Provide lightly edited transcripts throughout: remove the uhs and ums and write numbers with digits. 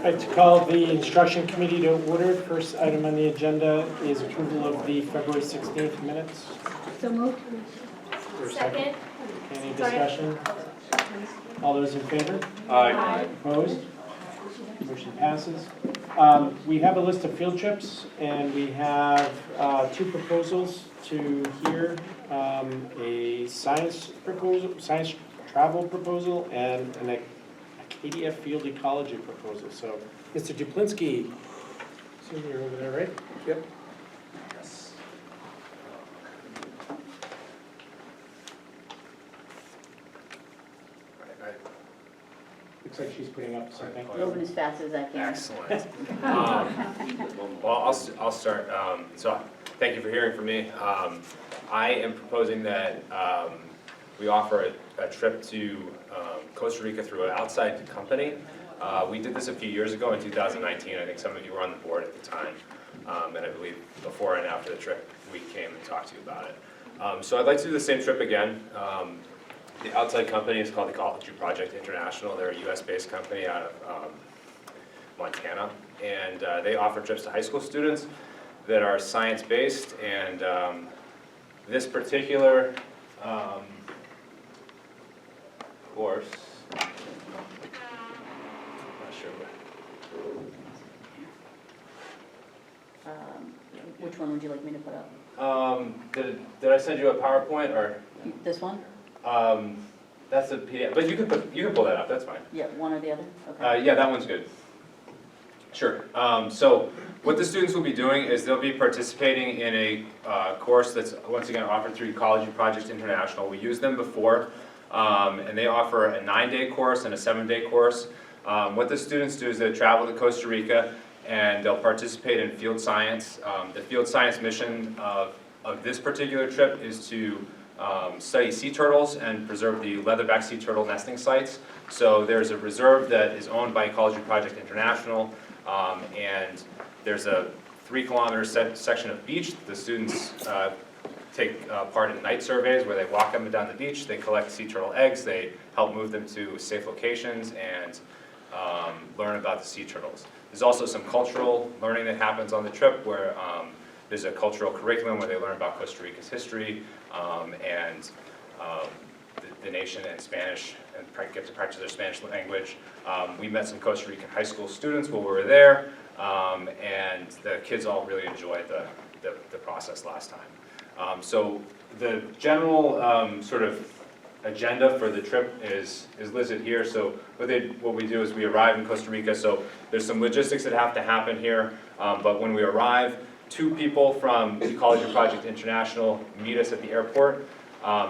I'd like to call the instruction committee to order. First item on the agenda is approval of the February 16th minutes. So moved. For a Second. Any discussion? All those in favor? Aye. Opposed? Motion passes. We have a list of field trips, and we have two proposals to hear. A science proposal, science travel proposal, and an Acadia Field Ecology proposal. So, Mr. Duplinsky, so you're over there, right? Yep. Yes. Right. Looks like she's putting up something. Moving as fast as I can. Excellent. Well, I'll start. So, thank you for hearing from me. I am proposing that we offer a trip to Costa Rica through an outside company. We did this a few years ago in 2019. I think some of you were on the board at the time. And I believe before and after the trip, we came and talked to you about it. So I'd like to do the same trip again. The outside company is called the Ecology Project International. They're a US-based company out of Montana. And they offer trips to high school students that are science-based. And this particular course, I'm not sure Which one would you like me to put up? did I send you a PowerPoint or? This one? That's a PDF, but you can pull that up. That's fine. Yeah, one or the other? Okay. Yeah, that one's good. Sure. So what the students will be doing is they'll be participating in a course that's once again offered through Ecology Project International. We used them before, and they offer a 9-day course and a 7-day course. What the students do is they travel to Costa Rica and they'll participate in field science. The field science mission of this particular trip is to study sea turtles and preserve the leatherback sea turtle nesting sites. So there's a reserve that is owned by Ecology Project International, and there's a 3-kilometer section of beach. The students take part in night surveys where they walk up and down the beach, they collect sea turtle eggs, they help move them to safe locations and learn about the sea turtles. There's also some cultural learning that happens on the trip where there's a cultural curriculum where they learn about Costa Rica's history and the nation and Spanish, and get to practice their Spanish language. We met some Costa Rican high school students while we were there, and the kids all really enjoyed the process last time. So the general sort of agenda for the trip is listed here. So what we do is we arrive in Costa Rica. So there's some logistics that have to happen here, but when we arrive, 2 people from Ecology Project International meet us at the airport.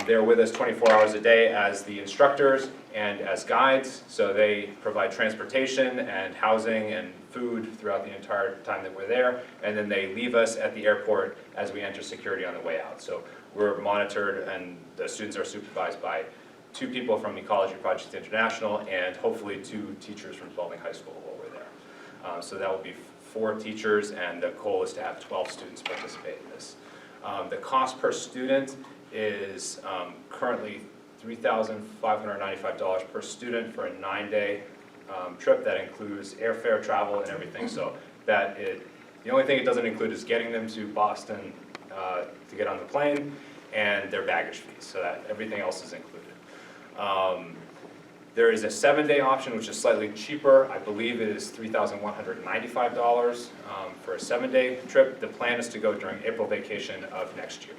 They're with us 24 hours a day as the instructors and as guides. So they provide transportation and housing and food throughout the entire time that we're there. And then they leave us at the airport as we enter security on the way out. So we're monitored and the students are supervised by 2 people from Ecology Project International and hopefully 2 teachers from Spalding High School while we're there. So that will be 4 teachers, and the goal is to have 12 students participate in this. The cost per student is currently $3,595 per student for a 9-day trip. That includes airfare, travel, and everything. So the only thing it doesn't include is getting them to Boston to get on the plane and their baggage fees. So that everything else is included. There is a 7-day option, which is slightly cheaper. I believe it is $3,195 for a 7-day trip. The plan is to go during April vacation of next year.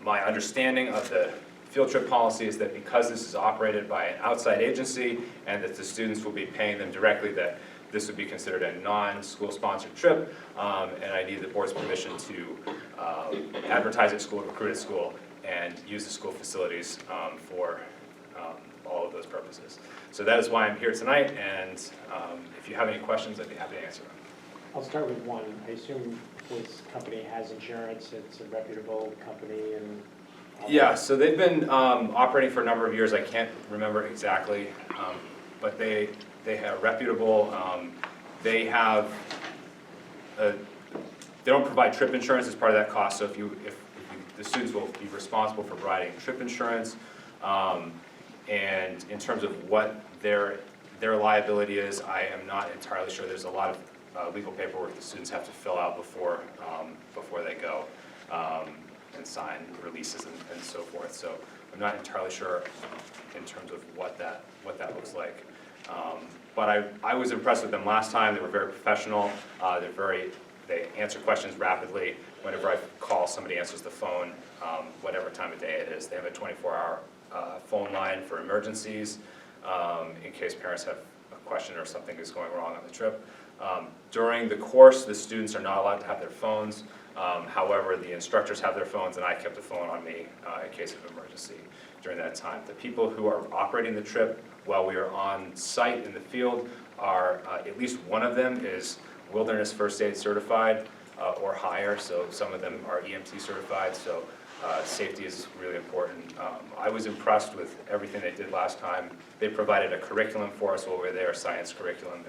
My understanding of the field trip policy is that because this is operated by an outside agency and that the students will be paying them directly, that this would be considered a non-school sponsored trip, and I need the board's permission to advertise at school, recruit at school, and use the school facilities for all of those purposes. So that is why I'm here tonight, and if you have any questions, I'd be happy to answer them. I'll start with one. I assume this company has insurance, it's a reputable company, and Yeah, so they've been operating for a number of years. I can't remember exactly, but they have reputable. They have they don't provide trip insurance as part of that cost. So if the students will be responsible for providing trip insurance, and in terms of what their their liability is, I am not entirely sure. There's a lot of legal paperwork the students have to fill out before they go and sign releases and so forth. So I'm not entirely sure in terms of what that looks like. But I was impressed with them last time. They were very professional. They answer questions rapidly. Whenever I call, somebody answers the phone, whatever time of day it is. They have a 24-hour phone line for emergencies in case parents have a question or something is going wrong on the trip. During the course, the students are not allowed to have their phones. However, the instructors have their phones, and I kept the phone on me in case of emergency during that time. The people who are operating the trip while we are on site in the field are, at least one of them is wilderness first aid certified or higher, so some of them are EMT certified, so safety is really important. I was impressed with everything they did last time. They provided a curriculum for us while we were there, a science curriculum,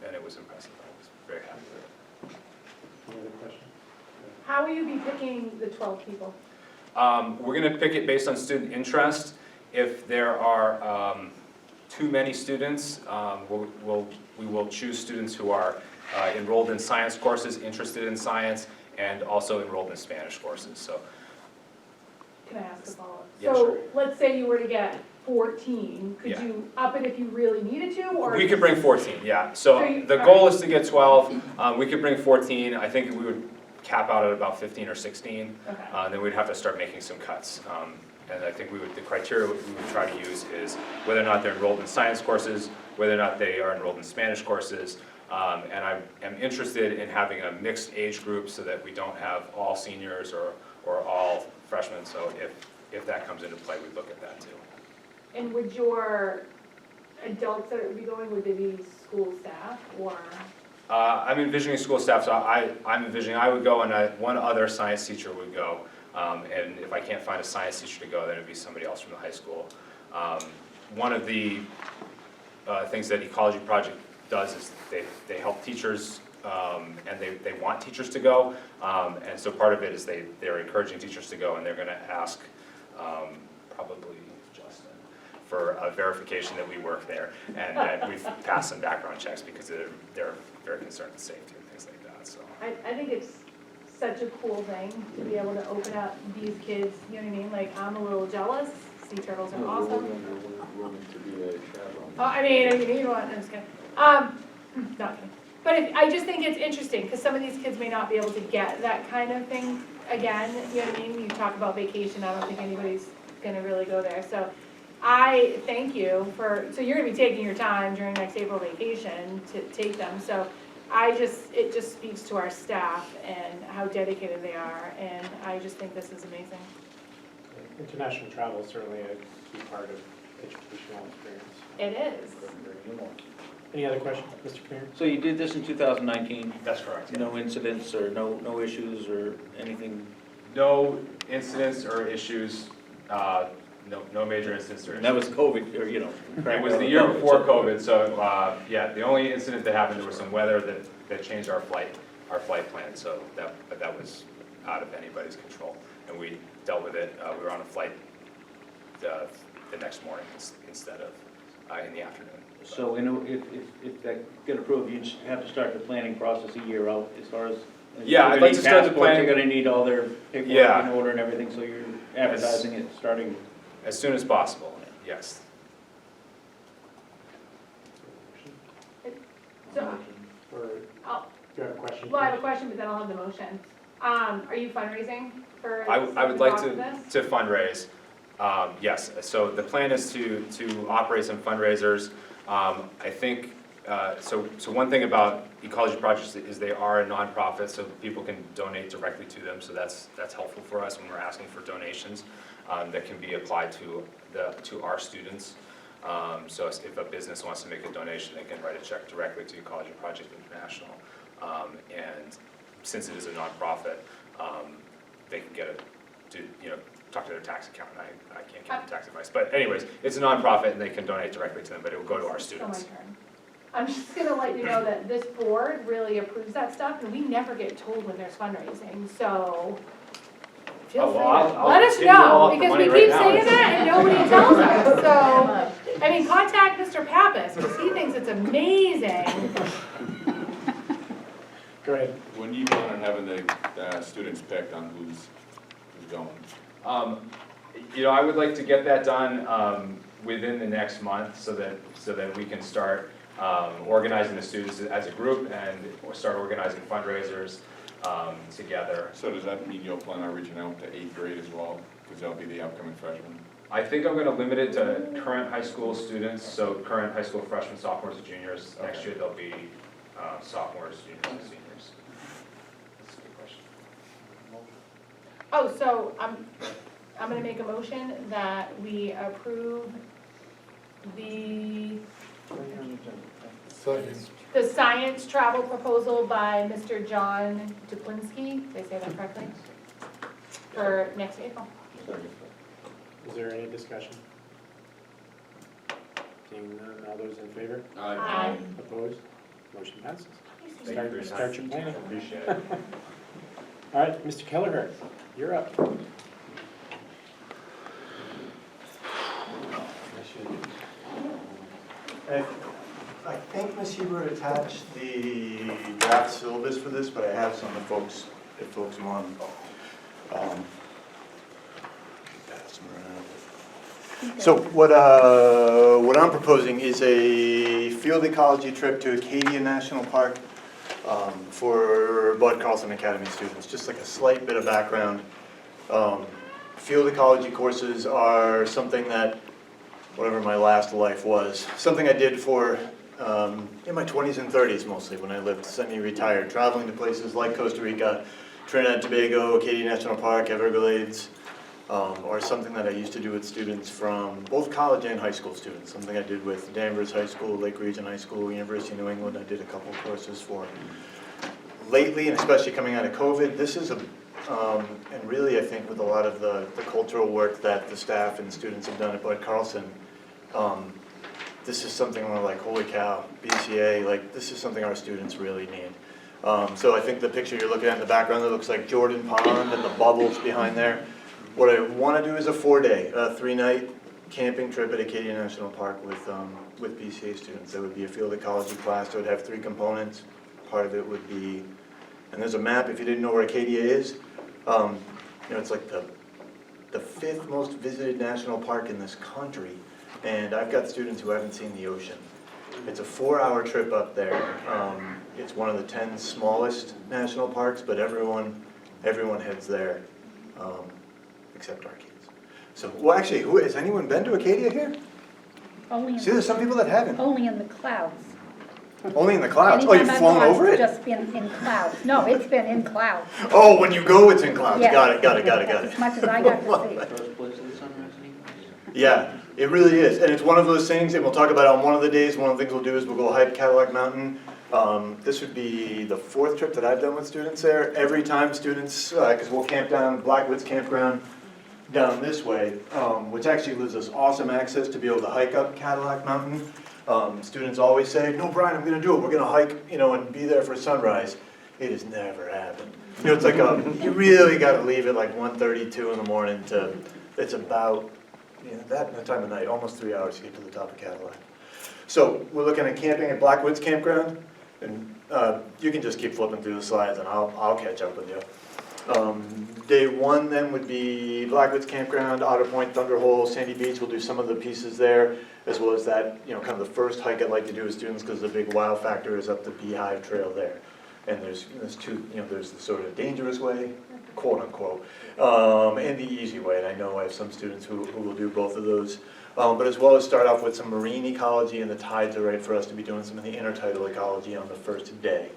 and it was impressive. I was very happy with it. Any other questions? How will you be picking the 12 people? We're going to pick it based on student interest. If there are too many students, we will choose students who are enrolled in science courses, interested in science, and also enrolled in Spanish courses. So, Can I ask a follow-up? Yeah, So sure. let's say you were to get 14, could Yeah. you up it if you really needed to? Or we could bring 14, yeah. So the goal is to get 12. We could bring 14. I think we would cap out at about 15 or 16. Okay. Then we'd have to start making some cuts. And I think the criteria we would try to use is whether or not they're enrolled in science courses, whether or not they are enrolled in Spanish courses. And I am interested in having a mixed age group so that we don't have all seniors or all freshmen. So if that comes into play, we'd look at that too. And would your adults that would be going, would they be school staff or? I'm envisioning school staff, so I'm envisioning I would go and one other science teacher would go. And if I can't find a science teacher to go, then it'd be somebody else from the high school. One of the things that Ecology Project does is they help teachers and they want teachers to go. And so part of it is they're encouraging teachers to go, and they're going to ask probably Justin for a verification that we work there and that we've passed some background checks because they're very concerned with safety and things like that. So I think it's such a cool thing to be able to open up these kids, you know what I mean? Like, I'm a little jealous. Sea turtles are awesome. Oh, I mean, you know what, I'm just kidding. Not kidding. But I just think it's interesting, because some of these kids may not be able to get that kind of thing again, you know what I mean? You talk about vacation, I don't think anybody's gonna really go there. So I thank you so you're gonna be taking your time during next April vacation to take them. So it just speaks to our staff and how dedicated they are, and I just think this is amazing. International travel is certainly a key part of educational experience. It is. Any other questions, Mr. Karen? So you did this in 2019? that's correct. Yeah. No incidents or no issues or anything? No incidents or issues. No major incidents or issues. And that was COVID, or, It was the year before COVID, so, yeah, the only incident that happened, there was some weather that changed our flight plan, so that was out of anybody's control. And we dealt with it, we were on a flight the next morning instead of in the afternoon. So if that get approved, you have to start the planning process a year out as far as. Yeah, I'd like to start the planning. You're gonna need all their paperwork Yeah. in order and everything, so you're advertising it starting. As soon as possible, yes. So, Or do you have a question? well, I have a question, but then I'll have the motion. Are you fundraising for? I would like this? to fundraise, yes. So the plan is to operate some fundraisers. I think, so one thing about Ecology Projects is they are a nonprofit, so people can donate directly to them, so that's helpful for us when we're asking for donations that can be applied to our students. So if a business wants to make a donation, they can write a check directly to Ecology Project International. And since it is a nonprofit, they can get talk to their tax accountant. I can't give them tax advice. But anyways, it's a nonprofit and they can donate directly to them, but it will go to our students. So my turn. I'm just gonna let you know that this board really approves that stuff, and we never get told when there's fundraising, so feel Oh, free well, to I'll let us give you all know, the because money we right keep now. saying that and nobody tells us, so I mean, contact Mr. Pappas, because he thinks it's amazing. Go ahead. When do you plan on having the students picked on who's going? I would like to get that done within the next month so that we can start organizing the students as a group and start organizing fundraisers together. So does that mean you'll plan on reaching out to 8th grade as well? Because they'll be the upcoming freshmen. I think I'm going to limit it to current high school students, so current high school freshmen, sophomores, and juniors. Okay. Next year they'll be sophomores, juniors, and seniors. That's a good question. Oh, so I'm gonna make a motion that we approve the science travel proposal by Mr. John Duplinski, did I say that correctly? For next April. Is there any discussion? Seeing none, all those in favor? Aye. Opposed? Motion passes. Thank you for your time. Start your planning. Appreciate it. All right, Mr. Kelleher, you're up. I think Ms. Hebert attached the draft syllabus for this, but I have some if folks want. Pass them around. So what I'm proposing is a field ecology trip to Acadia National Park for Bud Carlson Academy students. Just like a slight bit of background. Field ecology courses are something that, whatever my last life was, something I did for in my 20s and 30s mostly when I lived semi-retired, traveling to places like Costa Rica, Trinidad and Tobago, Acadia National Park, Everglades, or something that I used to do with students from both college and high school students, something I did with Danvers High School, Lake Region High School, University of New England, I did a couple courses for. Lately, and especially coming out of COVID, this is and really I think with a lot of the cultural work that the staff and students have done at Bud Carlson, this is something we're like, holy cow, BCA, like this is something our students really need. So I think the picture you're looking at in the background that looks like Jordan Pond and the bubbles behind there. What I want to do is a 4-day, 3-night camping trip at Acadia National Park with BCA students. There would be a field ecology class that would have 3 components. Part of it would be, and there's a map if you didn't know where Acadia is. It's like the 5th most visited national park in this country. And I've got students who haven't seen the ocean. It's a 4-hour trip up there. It's one of the 10 smallest national parks, but everyone heads there, except our kids. So, well, actually, has anyone been to Acadia here? Only See, there's some people that haven't. only in the clouds. Only in the clouds. Oh, you've Anytime I've flown gone, over it's it? just been in clouds. No, it's been in clouds. Oh, when you go, it's in clouds. Yeah. Got it. As much as I got to see. First place of the sunrise anyways. Yeah, it really is, and it's one of those things, and we'll talk about it on one of the days. One of the things we'll do is we'll go hike Cadillac Mountain. This would be the 4th trip that I've done with students there. Every time students, because we'll camp down Blackwoods Campground down this way, which actually gives us awesome access to be able to hike up Cadillac Mountain. Students always say, no, Brian, I'm going to do it. We're going to hike, and be there for sunrise. It has never happened. It's like you really got to leave at like 1:32 in the morning to, it's about, that time of night, almost 3 hours to get to the top of Cadillac. So we're looking at camping at Blackwoods Campground, and you can just keep flipping through the slides and I'll catch up with you. Day 1 then would be Blackwoods Campground, Otter Point, Thunder Hole, Sandy Beach. We'll do some of the pieces there, as well as that, kind of the first hike I'd like to do with students, because the big wow factor is up the Beehive Trail there. And there's 2, there's the sort of dangerous way, quote unquote, and the easy way. And I know I have some students who will do both of those. But as well as start off with some marine ecology, and the tides are right for us to be doing some of the intertidal ecology on the first day.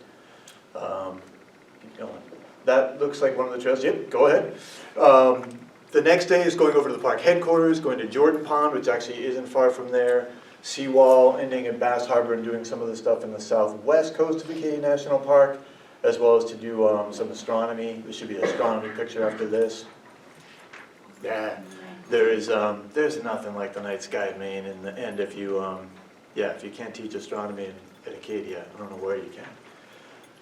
Keep going. That looks like one of the trails. Yep, go ahead. The next day is going over to the park headquarters, going to Jordan Pond, which actually isn't far from there. Seawall, ending at Bass Harbor, and doing some of the stuff in the southwest coast of Acadia National Park, as well as to do some astronomy. There should be an astronomy picture after this. Yeah, there's nothing like the night sky in Maine, and if you can't teach astronomy at Acadia, I don't know where you can.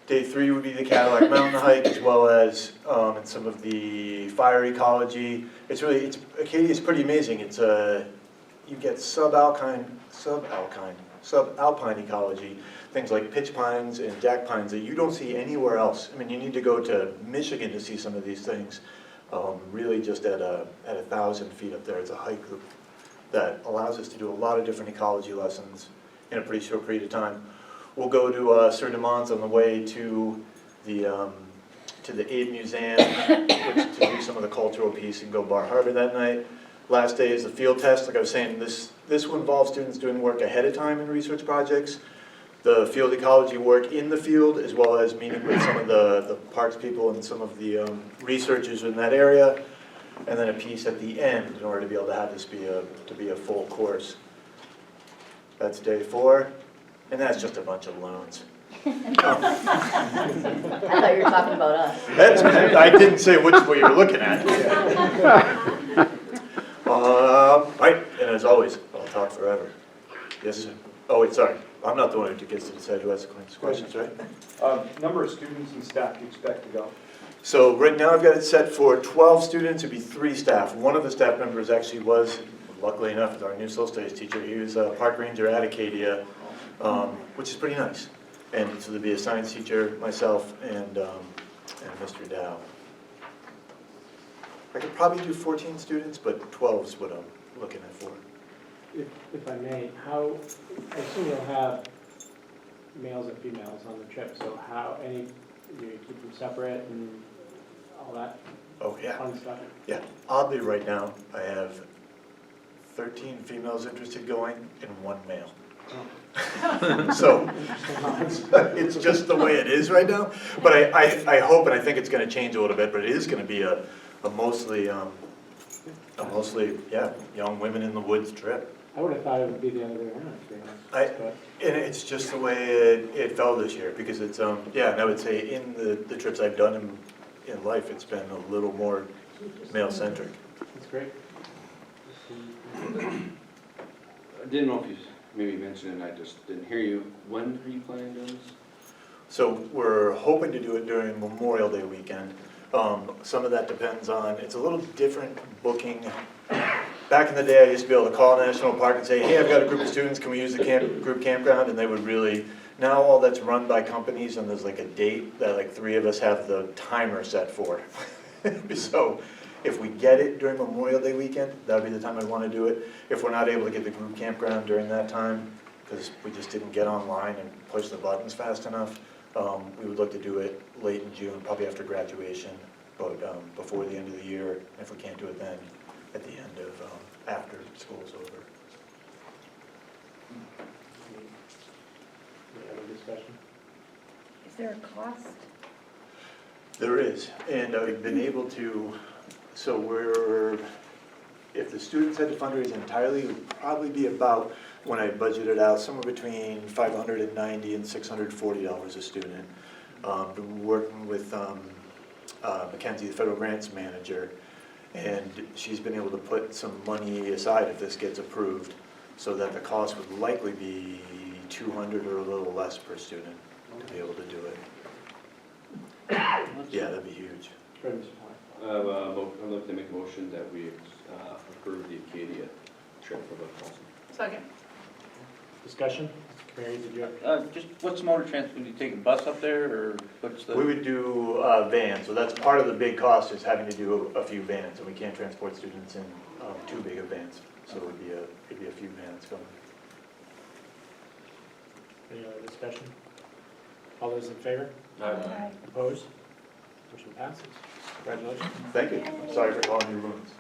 Day 3 would be the Cadillac Mountain hike, as well as in some of the fire ecology. Acadia is pretty amazing. It's you get subalpine ecology, things like pitch pines and jack pines that you don't see anywhere else. I mean, you need to go to Michigan to see some of these things. Really just at 1,000 feet up there, it's a hike that allows us to do a lot of different ecology lessons in a pretty short period of time. We'll go to Sur de Mons on the way to the Abe Museum, which to do some of the cultural piece, and go Bar Harbor that night. Last day is the field test. Like I was saying, this will involve students doing work ahead of time in research projects. The field ecology work in the field, as well as meeting with some of the parks people and some of the researchers in that area. And then a piece at the end in order to be able to have this be a full course. That's day 4, and that's just a bunch of loans. I thought you were talking about us. I didn't say which way you're looking at. Right, and as always, I'll talk forever. Yes, sir. Oh, wait, sorry. I'm not the one who gets to decide who has the questions, right? Number of students and staff you expect to go? So right now I've got it set for 12 students, it'd be 3 staff. One of the staff members actually was, luckily enough, is our new social studies teacher. He was a park ranger at Acadia, which is pretty nice. And so there'd be a science teacher, myself, and Mr. Dow. I could probably do 14 students, but 12 is what I'm looking at for. If I may, I assume you'll have males and females on the trip, so you keep them separate and all that Oh, yeah. fun stuff? Yeah, oddly right now, I have 13 females interested going and 1 male. So, it's just the way it is right now. But I hope, and I think it's gonna change a little bit, but it is gonna be a mostly, young women in the woods trip. I would have thought it would be the other way around, to be honest. But And it's just the way it fell this year, because it's, and I would say in the trips I've done in life, it's been a little more male-centric. That's great. I didn't know if you maybe mentioned it, I just didn't hear you. When are you planning on doing this? So we're hoping to do it during Memorial Day weekend. Some of that depends on, it's a little different booking. Back in the day, I used to be able to call National Park and say, hey, I've got a group of students, can we use the group campground? And they would really, now all that's run by companies, and there's like a date that like 3 of us have the timer set for. So if we get it during Memorial Day weekend, that would be the time I'd want to do it. If we're not able to get the group campground during that time, because we just didn't get online and push the buttons fast enough, we would look to do it late in June, probably after graduation, but before the end of the year. If we can't do it then, at the end of, after school's over. Any other discussion? Is there a cost? There is, and I've been able to, so if the students had to fundraise entirely, it would probably be about, when I budgeted out, somewhere between $590 and $640 a student. Been working with Mackenzie, the federal grants manager, and she's been able to put some money aside if this gets approved, so that the cost would likely be $200 or a little less per student to be able to do it. Yeah, that'd be huge. Fred, Mr. Moore. I'd like to make a motion that we approve the Acadia trip for the council. Second. Discussion? Mr. Mary, did you have? Just what's mode of transport? Would you take a bus up there, or what's the? We would do vans, so that's part of the big cost, is having to do a few vans, and we can't transport students in too big of vans, so it'd be a few vans going. Any other discussion? All those in favor? Aye. Opposed? Motion passes. Congratulations. Thank you. I'm sorry for calling you ruins.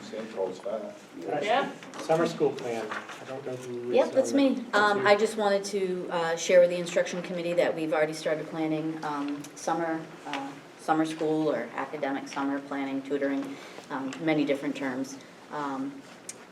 Same goes fast. Right. Yeah. Summer school plan. I don't know who is. Yep, that's on the- me. I just wanted to share with the instruction committee that we've already started planning summer school or academic summer planning, tutoring, many different terms.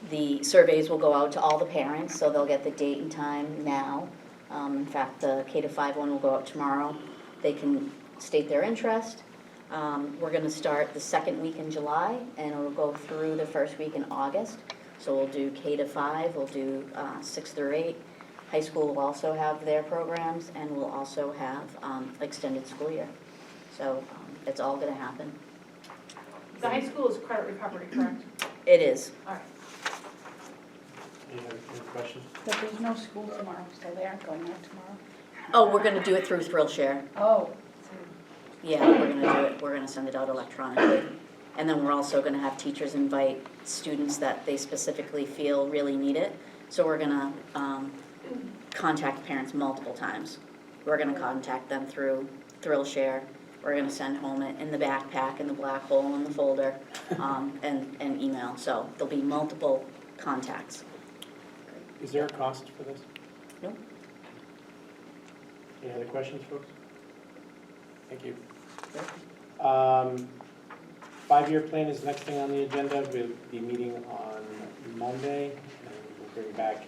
The surveys will go out to all the parents, so they'll get the date and time now. In fact, the K-5 one will go out tomorrow. They can state their interest. We're going to start the second week in July, and it'll go through the first week in August. So we'll do K-5, we'll do 6 through 8. High school will also have their programs, and we'll also have extended school year. So it's all going to happen. The high school is credit recovery, correct? It is. All right. Any questions? But there's no school tomorrow, so they aren't going out tomorrow. Oh, we're gonna do it through ThrillShare. Oh, Yeah, we're gonna do it, we're gonna send it out electronically. And then we're also gonna have teachers invite students that they specifically feel really need it. So we're gonna contact parents multiple times. We're gonna contact them through ThrillShare. We're gonna send home it in the backpack, in the black hole, in the folder, and email. So there'll be multiple contacts. Is there a cost for this? No. Any other questions, folks? Thank you. Yep. 5-year plan is the next thing on the agenda. We'll be meeting on Monday, and we'll bring back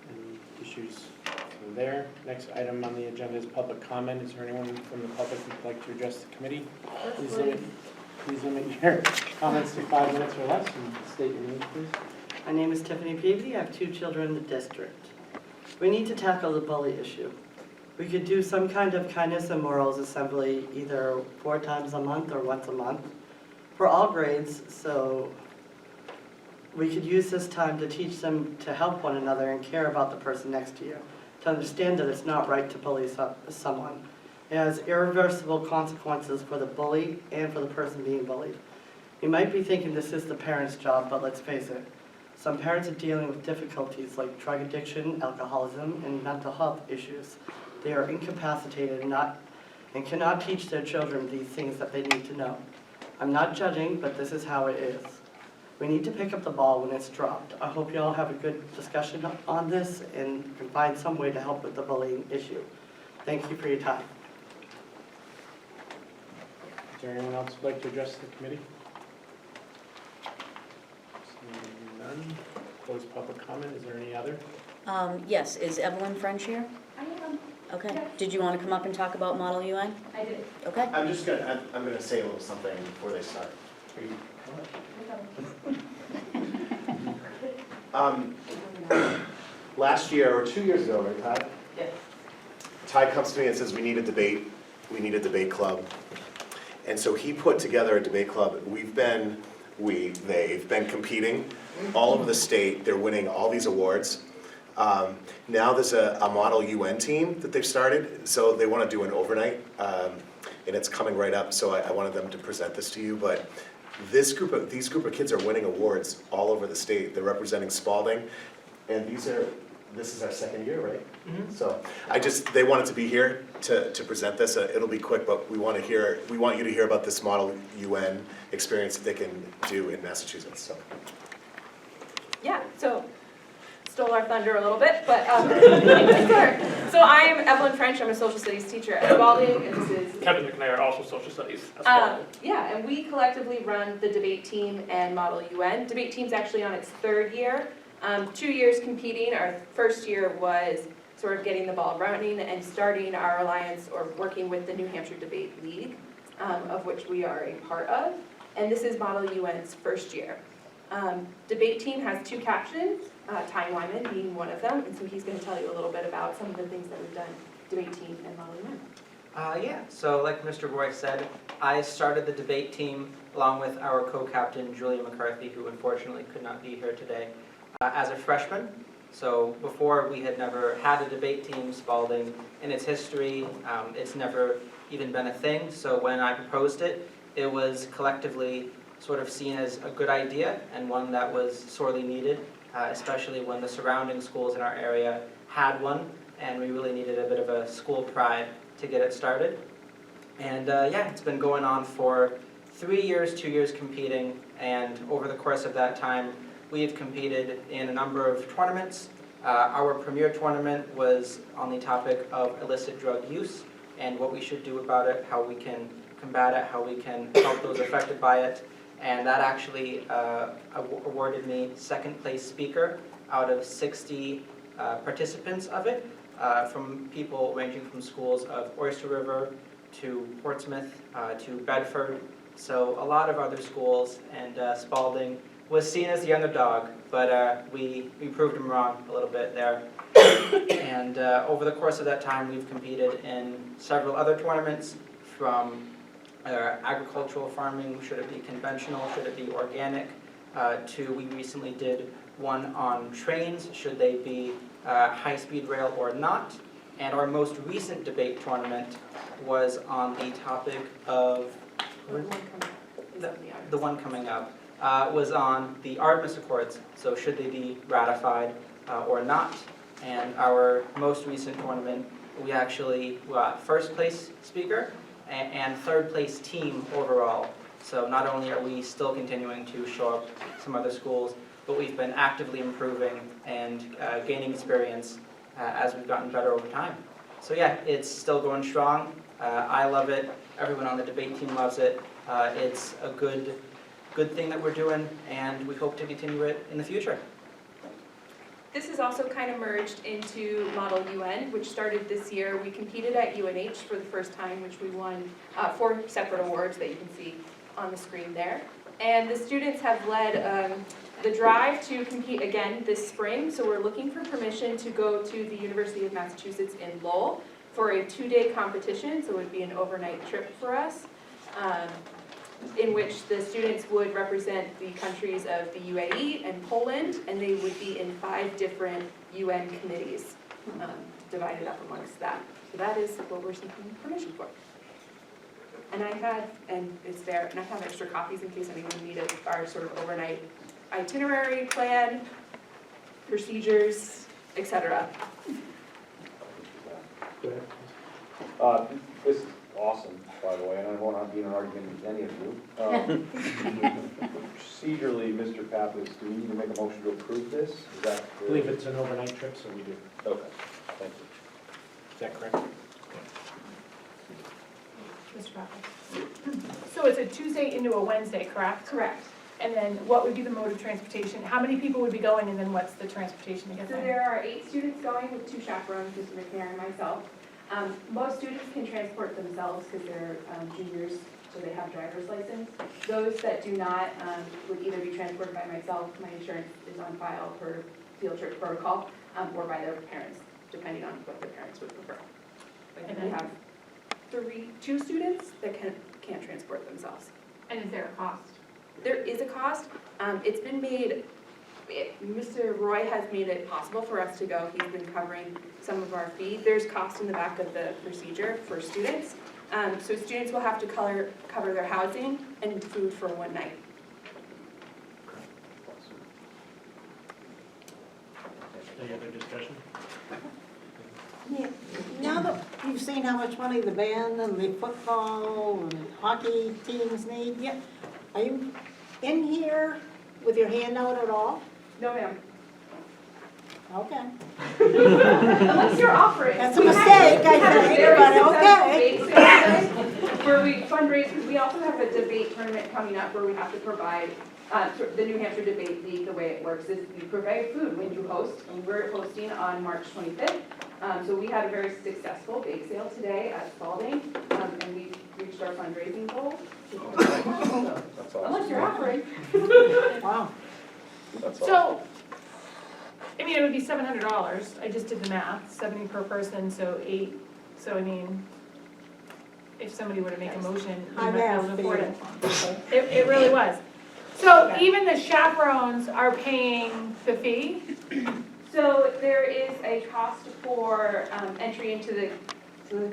any issues from there. Next item on the agenda is public comment. Is there anyone from the public who'd like to address the committee? Please limit your comments to 5 minutes or less, and state your name, please. My name is Tiffany Peavy. I have 2 children in the district. We need to tackle the bully issue. We could do some kind of kindness and morals assembly either 4 times a month or once a month for all grades, so we could use this time to teach them to help one another and care about the person next to you, to understand that it's not right to bully someone. It has irreversible consequences for the bully and for the person being bullied. You might be thinking this is the parent's job, but let's face it. Some parents are dealing with difficulties like drug addiction, alcoholism, and mental health issues. They are incapacitated and cannot teach their children these things that they need to know. I'm not judging, but this is how it is. We need to pick up the ball when it's dropped. I hope you all have a good discussion on this and can find some way to help with the bullying issue. Thank you for your time. Is there anyone else who'd like to address the committee? Seeing none. Close public comment. Is there any other? Yes, is Evelyn French here? I am. Okay. Yeah. Did you want to come up and talk about Model UN? I did. Okay. I'm gonna say a little something before they start. Last year, or 2 years ago, right, Ty? Yeah. Ty comes to me and says, we need a debate club. And so he put together a debate club. They've been competing all over the state. They're winning all these awards. Now there's a Model UN team that they've started, so they want to do an overnight, and it's coming right up, so I wanted them to present this to you, but these group of kids are winning awards all over the state. They're representing Spalding, and this is our 2nd year, right? Mm-hmm. So they wanted to be here to present this. It'll be quick, but we want you to hear about this Model UN experience that they can do in Massachusetts, so. Yeah, so stole our thunder a little bit, but sure. So I am Evelyn French. I'm a social studies teacher at Spalding, and this is Kevin McNair, also social studies at Spalding. yeah, and we collectively run the debate team and Model UN. Debate team's actually on its 3rd year. 2 years competing. Our first year was sort of getting the ball running and starting our alliance or working with the New Hampshire Debate League, of which we are a part of. And this is Model UN's 1st year. Debate team has 2 captains, Ty Wyman being one of them, and so he's going to tell you a little bit about some of the things that we've done, debate team and Model UN. Yeah, so like Mr. Roy said, I started the debate team along with our co-captain Julia McCarthy, who unfortunately could not be here today, as a freshman. So before, we had never had a debate team. Spalding, in its history, it's never even been a thing. So when I proposed it, it was collectively sort of seen as a good idea and one that was sorely needed, especially when the surrounding schools in our area had one, and we really needed a bit of a school pride to get it started. And yeah, it's been going on for 3 years, 2 years competing, and over the course of that time, we've competed in a number of tournaments. Our premier tournament was on the topic of illicit drug use and what we should do about it, how we can combat it, how we can help those affected by it. And that actually awarded me 2nd place speaker out of 60 participants of it, from people ranging from schools of Oyster River to Portsmouth to Bedford. So a lot of other schools, and Spalding was seen as the underdog, but we proved them wrong a little bit there. And over the course of that time, we've competed in several other tournaments, from agricultural farming, should it be conventional, should it be organic, to we recently did one on trains, should they be high-speed rail or not, and our most recent debate tournament was on the topic of, the one coming up, was on the Artemis Accords, so should they be ratified or not, and our most recent tournament, we actually got first place speaker and third place team overall. So not only are we still continuing to show up some other schools, but we've been actively improving and gaining experience as we've gotten better over time. So yeah, it's still going strong. I love it. Everyone on the debate team loves it. It's a good thing that we're doing, and we hope to continue it in the future. This is also kind of merged into Model UN, which started this year. We competed at UNH for the first time, which we won 4 separate awards that you can see on the screen there. And the students have led the drive to compete again this spring, so we're looking for permission to go to the University of Massachusetts in Lowell for a 2-day competition, so it would be an overnight trip for us, in which the students would represent the countries of the UAE and Poland, and they would be in 5 different UN committees divided up amongst that. So that is what we're seeking permission for. And it's there, and I have extra copies in case anyone needed our sort of overnight itinerary plan, procedures, etc. Go ahead. This is awesome, by the way, and I won't be in an argument with any of you. Procedurally, Mr. Pappas, do we need to make a motion to approve this? Is that? I believe it's an overnight trip, so we do. Okay, thank you. Is that correct? Mr. Pappas. So it's a Tuesday into a Wednesday, correct? Correct. And then what would be the mode of transportation? How many people would be going, and then what's the transportation to get So there? there are 8 students going with 2 chaperones, Mr. McNair and myself. Most students can transport themselves because they're juniors, so they have driver's license. Those that do not would either be transported by myself, my insurance is on file per field trip protocol, or by their parents, depending on what their parents would prefer. And we have 2 students that can't transport themselves. And is there a cost? There is a cost. It's been made, Mr. Roy has made it possible for us to go. He's been covering some of our fee. There's cost in the back of the procedure for students. So students will have to cover their housing and food for 1 night. Any other discussion? Yeah, now that you've seen how much money the band and the football and hockey teams need, yeah, are you in here with your hand out at all? No, ma'am. Okay. Unless you're offering. That's a mistake, I think, but okay. Where we fundraise, because we also have a debate tournament coming up where we have to provide, the New Hampshire Debate League, the way it works is we provide food when you host, and we're hosting on March 25th. So we had a very successful bake sale today at Spalding, and we reached our fundraising goal. That's awesome. Unless you're offering. Wow. That's awesome. So, I mean, it would be $700. I just did the math, 70 per person, so 8. So I mean, if somebody were to make a motion, we High might be able to math, afford baby. it. It really was. So even the chaperones are paying the fee? So there is a cost for entry into the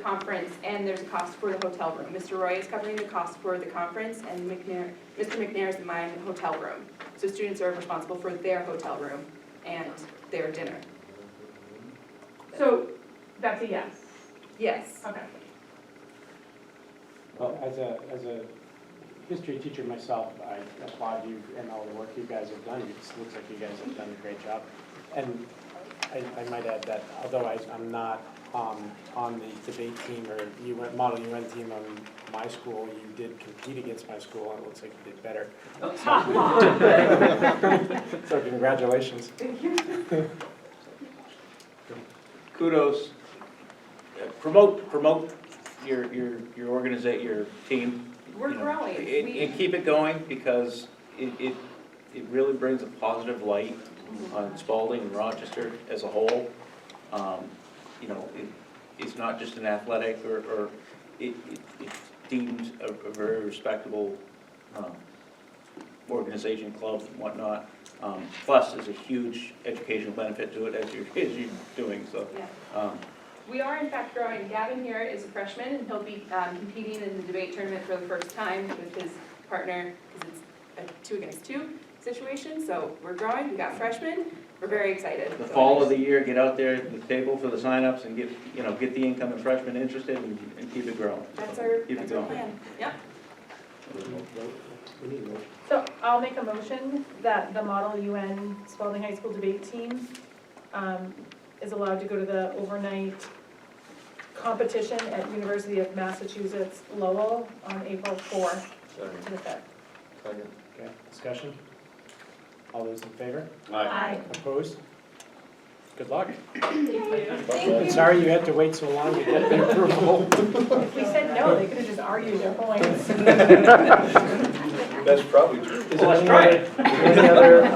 conference, and there's a cost for the hotel room. Mr. Roy is covering the cost for the conference, and Mr. McNair is my hotel room. So students are responsible for their hotel room and their dinner. So that's a yes? Yes. Okay. Well, as a history teacher myself, I applaud you and all the work you guys have done. It looks like you guys have done a great job. And I might add that although I'm not on the debate team or Model UN team on my school, you did compete against my school, and it looks like you did better. So congratulations. Thank you. Kudos. Promote your your team. We're you know, growing. and keep it going, because it really brings a positive light on Spalding and Rochester as a whole. You know, it's not just an athletic or it's deemed a very respectable organization, club and whatnot. Plus, there's a huge educational benefit to it as you're doing, so. Yeah. We are in fact growing. Gavin here is a freshman and he'll be competing in the debate tournament for the first time with his partner because it's a 2 against 2 situation. So we're growing. We got freshmen. We're very excited. The fall of the year, get out there at the table for the signups and get the incoming freshmen interested and keep it growing. That's our Keep it plan. going. Yep. So I'll make a motion that the Model UN Spalding High School debate team is allowed to go to the overnight competition at University of Massachusetts Lowell on April 4th to the 5th. Okay, discussion? All those in favor? Aye. Opposed? Good luck. Thank I'm you. sorry you had to wait so long to get the approval. If we said no, they could have just argued their points. That's probably true. Is there any other?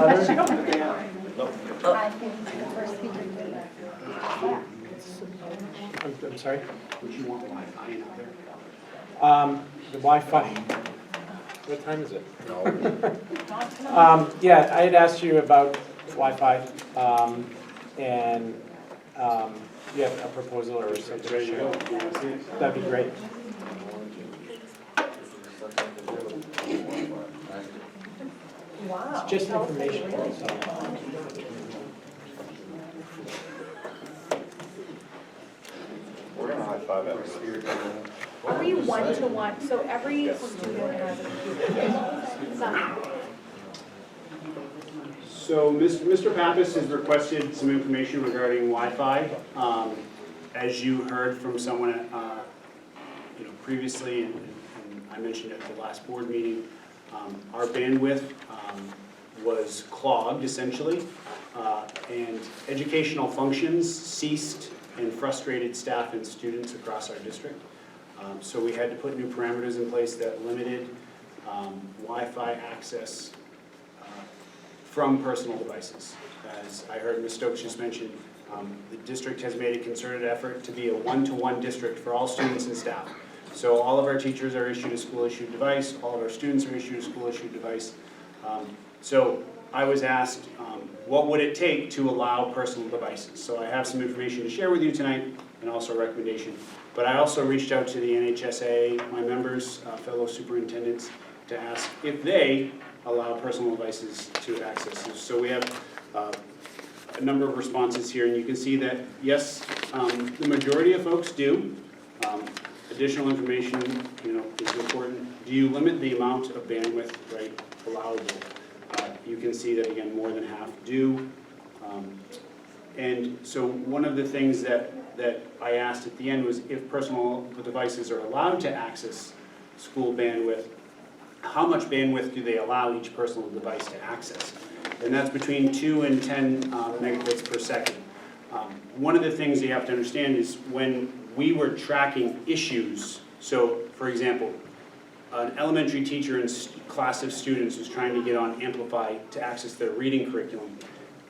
I'm sorry? Would you want Wi-Fi out there? The Wi-Fi. What time is it? Yeah, I had asked you about Wi-Fi, and you have a proposal or something? Ready to go. That'd be great. Wow. It's just information, so. We're gonna high five at us. Are we 1-to-1? So every student has a computer. Some. So Mr. Pappas has requested some information regarding Wi-Fi. As you heard from someone previously, and I mentioned at the last board meeting, our bandwidth was clogged essentially, and educational functions ceased and frustrated staff and students across our district. So we had to put new parameters in place that limited Wi-Fi access from personal devices. As I heard Ms. Stokes just mention, the district has made a concerted effort to be a 1-to-1 district for all students and staff. So all of our teachers are issued a school-issued device, all of our students are issued a school-issued device. So I was asked, what would it take to allow personal devices? So I have some information to share with you tonight and also a recommendation. But I also reached out to the NHSA, my members, fellow superintendents, to ask if they allow personal devices to access this. So we have a number of responses here, and you can see that, yes, the majority of folks do. Additional information, is important. Do you limit the amount of bandwidth, right, allowable? You can see that, again, more than half do. And so one of the things that I asked at the end was if personal devices are allowed to access school bandwidth, how much bandwidth do they allow each personal device to access? And that's between 2 and 10 megabits per second. One of the things you have to understand is when we were tracking issues, so for example, an elementary teacher and class of students was trying to get on Amplify to access their reading curriculum,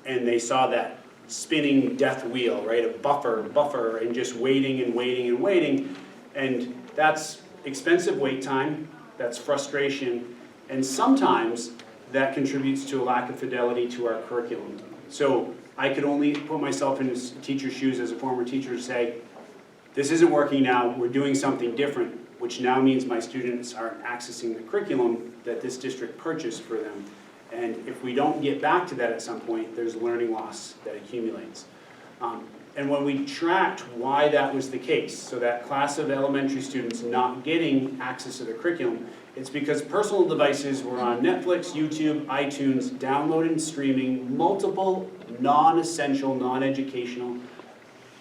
and they saw that spinning death wheel, right, of buffer, and just waiting and waiting and waiting, and that's expensive wait time, that's frustration, and sometimes that contributes to a lack of fidelity to our curriculum. So I could only put myself in a teacher's shoes as a former teacher to say, this isn't working now, we're doing something different, which now means my students aren't accessing the curriculum that this district purchased for them. And if we don't get back to that at some point, there's learning loss that accumulates. And when we tracked why that was the case, so that class of elementary students not getting access to the curriculum, it's because personal devices were on Netflix, YouTube, iTunes, downloading and streaming multiple non-essential, non-educational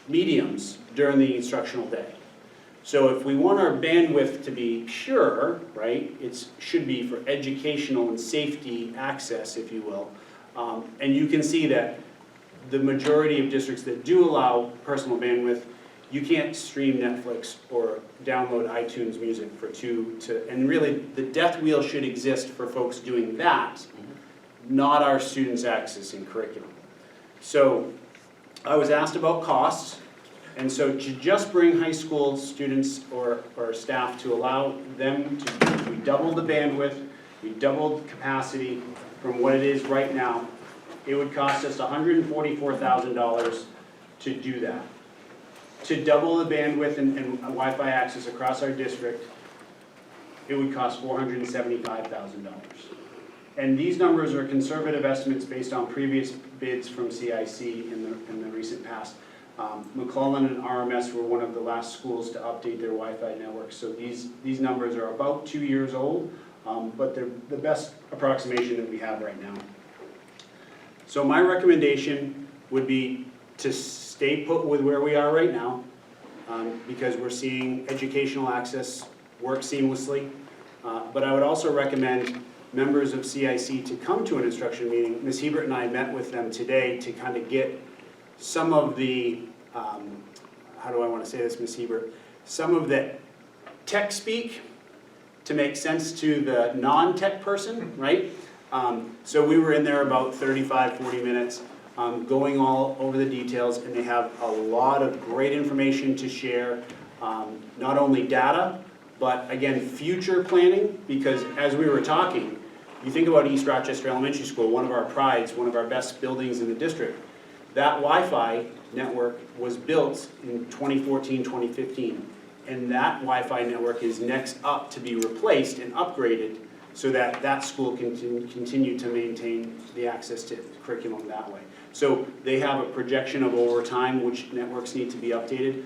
mediums during the instructional day. So if we want our bandwidth to be pure, right, it should be for educational and safety access, if you will. And you can see that the majority of districts that do allow personal bandwidth, you can't stream Netflix or download iTunes music for and really the death wheel should exist for folks doing that, not our students accessing curriculum. So I was asked about costs. And so to just bring high school students or staff to allow them to, we doubled the bandwidth, we doubled capacity from what it is right now, it would cost us $144,000 to do that. To double the bandwidth and Wi-Fi access across our district, it would cost $475,000. And these numbers are conservative estimates based on previous bids from CIC in the recent past. McClellan and RMS were one of the last schools to update their Wi-Fi network, so these numbers are about 2 years old, but they're the best approximation that we have right now. So my recommendation would be to stay put with where we are right now, because we're seeing educational access work seamlessly. But I would also recommend members of CIC to come to an instruction meeting. Ms. Hebert and I met with them today to kind of get some of the, how do I want to say this, Ms. Hebert? Some of the tech speak to make sense to the non-tech person, right? So we were in there about 35, 40 minutes, going all over the details, and they have a lot of great information to share, not only data, but again, future planning, because as we were talking, you think about East Rochester Elementary School, one of our prides, one of our best buildings in the district. That Wi-Fi network was built in 2014, 2015, and that Wi-Fi network is next up to be replaced and upgraded so that that school can continue to maintain the access to curriculum that way. So they have a projection of over time which networks need to be updated.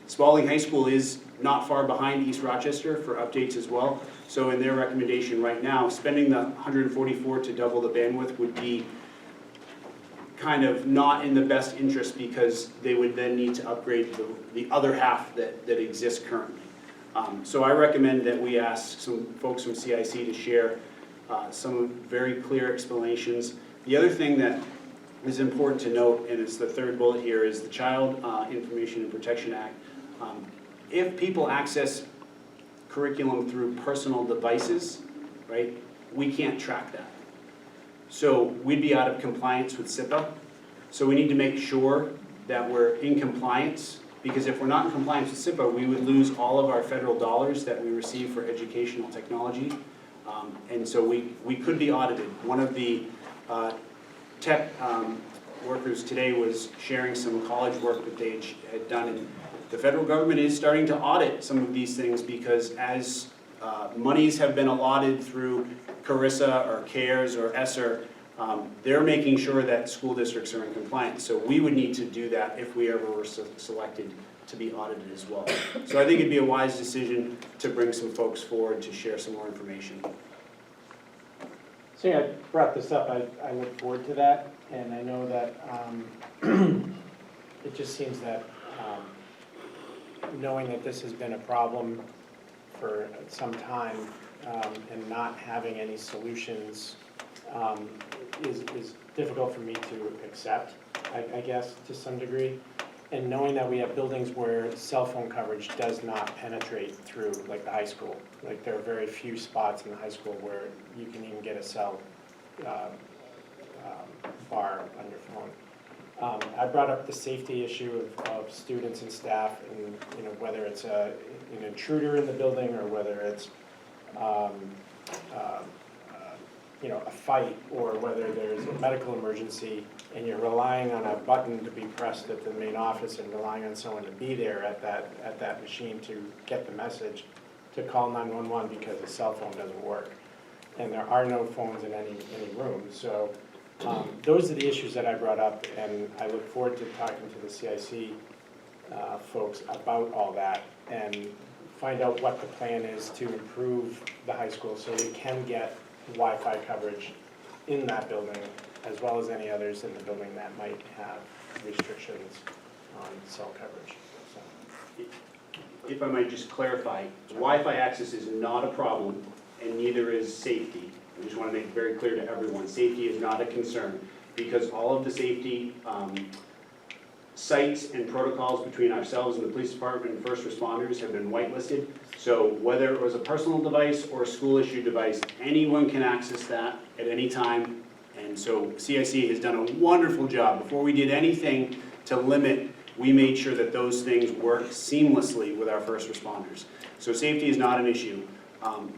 Spalding High School is not far behind East Rochester for updates as well. So in their recommendation right now, spending the $144 to double the bandwidth would be kind of not in the best interest, because they would then need to upgrade the other half that exists currently. So I recommend that we ask some folks from CIC to share some very clear explanations. The other thing that is important to note, and it's the third bullet here, is the Child Information and Protection Act. If people access curriculum through personal devices, right, we can't track that. So we'd be out of compliance with SIPA. So we need to make sure that we're in compliance, because if we're not in compliance with SIPA, we would lose all of our federal dollars that we receive for educational technology. And so we could be audited. One of the tech workers today was sharing some college work that they had done, and the federal government is starting to audit some of these things, because as monies have been allotted through CARISA or CARES or ESSER, they're making sure that school districts are in compliance. So we would need to do that if we ever were selected to be audited as well. So I think it'd be a wise decision to bring some folks forward to share some more information. So yeah, I brought this up, I look forward to that, and I know that it just seems that knowing that this has been a problem for some time, and not having any solutions is difficult for me to accept, I guess, to some degree. And knowing that we have buildings where cell phone coverage does not penetrate through, like the high school. Like there are very few spots in the high school where you can even get a cell bar on your phone. I brought up the safety issue of students and staff, and you know, whether it's an intruder in the building or whether it's you know, a fight, or whether there's a medical emergency and you're relying on a button to be pressed at the main office and relying on someone to be there at that machine to get the message to call 911 because the cell phone doesn't work. And there are no phones in any room. So those are the issues that I brought up, and I look forward to talking to the CIC folks about all that and find out what the plan is to improve the high school so we can get Wi-Fi coverage in that building as well as any others in the building that might have restrictions on cell coverage. So. If I might just clarify, Wi-Fi access is not a problem, and neither is safety. I just want to make it very clear to everyone, safety is not a concern, because all of the safety sites and protocols between ourselves and the police department and first responders have been whitelisted. So whether it was a personal device or a school-issued device, anyone can access that at any time. And so CIC has done a wonderful job. Before we did anything to limit we made sure that those things work seamlessly with our first responders. So safety is not an issue.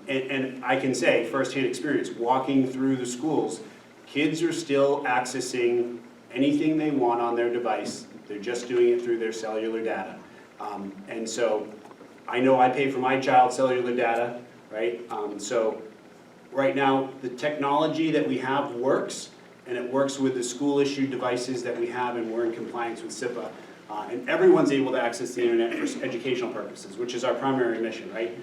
And I can say, firsthand experience, walking through the schools, kids are still accessing anything they want on their device. They're just doing it through their cellular data. And so I know I pay for my child's cellular data, right? So right now, the technology that we have works, and it works with the school-issued devices that we have, and we're in compliance with SIPA. And everyone's able to access the internet for educational purposes, which is our primary mission, right?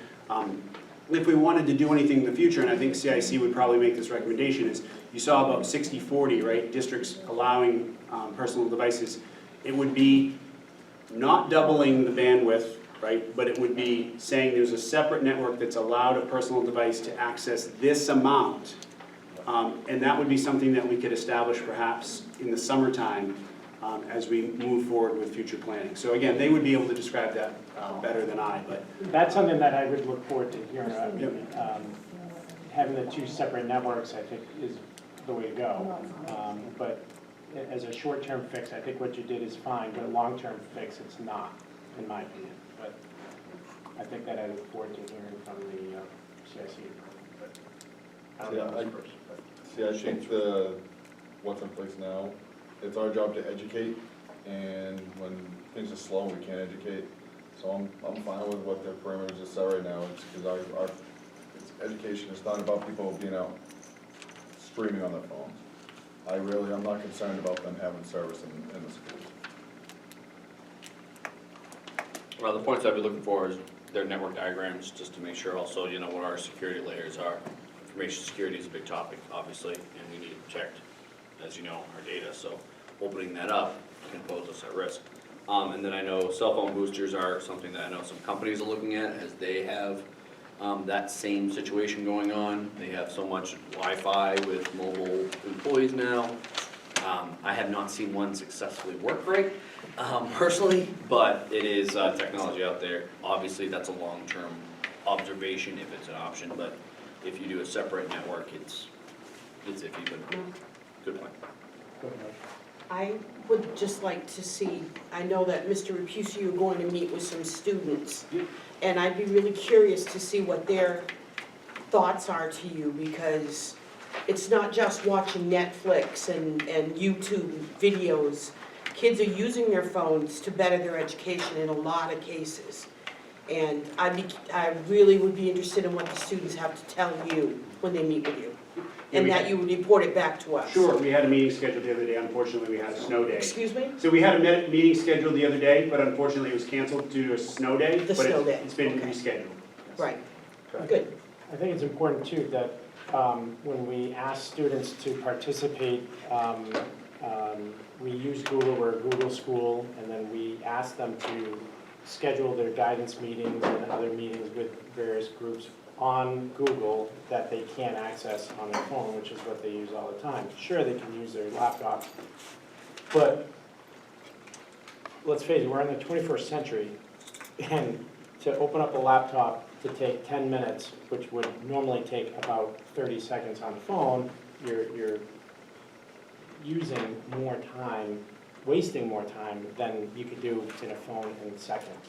If we wanted to do anything in the future, and I think CIC would probably make this recommendation, is you saw about 60-40, right? Districts allowing personal devices. It would be not doubling the bandwidth, right? But it would be saying there's a separate network that's allowed a personal device to access this amount. And that would be something that we could establish perhaps in the summertime as we move forward with future planning. So again, they would be able to describe that better than I, but. That's something that I would look forward to hearing. Having the two separate networks, I think, is the way to go. But as a short-term fix, I think what you did is fine, but a long-term fix, it's not, in my opinion. But I think that I look forward to hearing from the CIC. I don't know this person, but. See, I think what's in place now, it's our job to educate, and when things are slow, we can't educate. So I'm fine with what their parameters are set right now. It's because it's education. It's not about people being out streaming on their phones. I'm not concerned about them having service in the schools. Well, the points I'd be looking for is their network diagrams, just to make sure also, you know, what our security layers are. Information security is a big topic, obviously, and we need to protect, as you know, our data. So opening that up can pose us at risk. And then I know cell phone boosters are something that I know some companies are looking at, as they have that same situation going on. They have so much Wi-Fi with mobile employees now. I have not seen one successfully work right, personally, but it is technology out there. Obviously, that's a long-term observation if it's an option, but if you do a separate network, it's iffy, but good point. I would just like to see, I know that Mr. Rapucci, you're going to meet with some students, and I'd be really curious to see what their thoughts are to you, because it's not just watching Netflix and YouTube videos. Kids are using their phones to better their education in a lot of cases. And I really would be interested in what the students have to tell you when they meet with you. And that you would report it back to us. Sure, we had a meeting scheduled the other day. Unfortunately, we had a snow day. Excuse me? So we had a meeting scheduled the other day, but unfortunately it was canceled due to a snow day. The snow day. It's been rescheduled. Right, good. I think it's important too that when we ask students to participate, we use Google, we're a Google school, and then we ask them to schedule their guidance meetings and other meetings with various groups on Google that they can't access on their phone, which is what they use all the time. Sure, they can use their laptops, but let's face it, we're in the 21st century, and to open up a laptop to take 10 minutes, which would normally take about 30 seconds on the phone, you're using more time, wasting more time than you could do in a phone in seconds.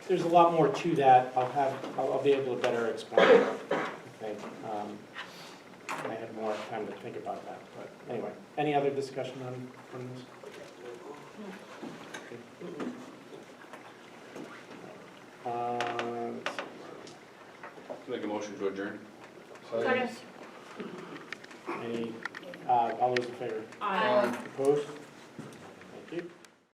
There's a lot more to that. I'll be able to better explain it, I think. I had more time to think about that, but anyway. Any other discussion on this? Make a motion to adjourn. Second. Any, all those in favor? Aye. Opposed? Thank you.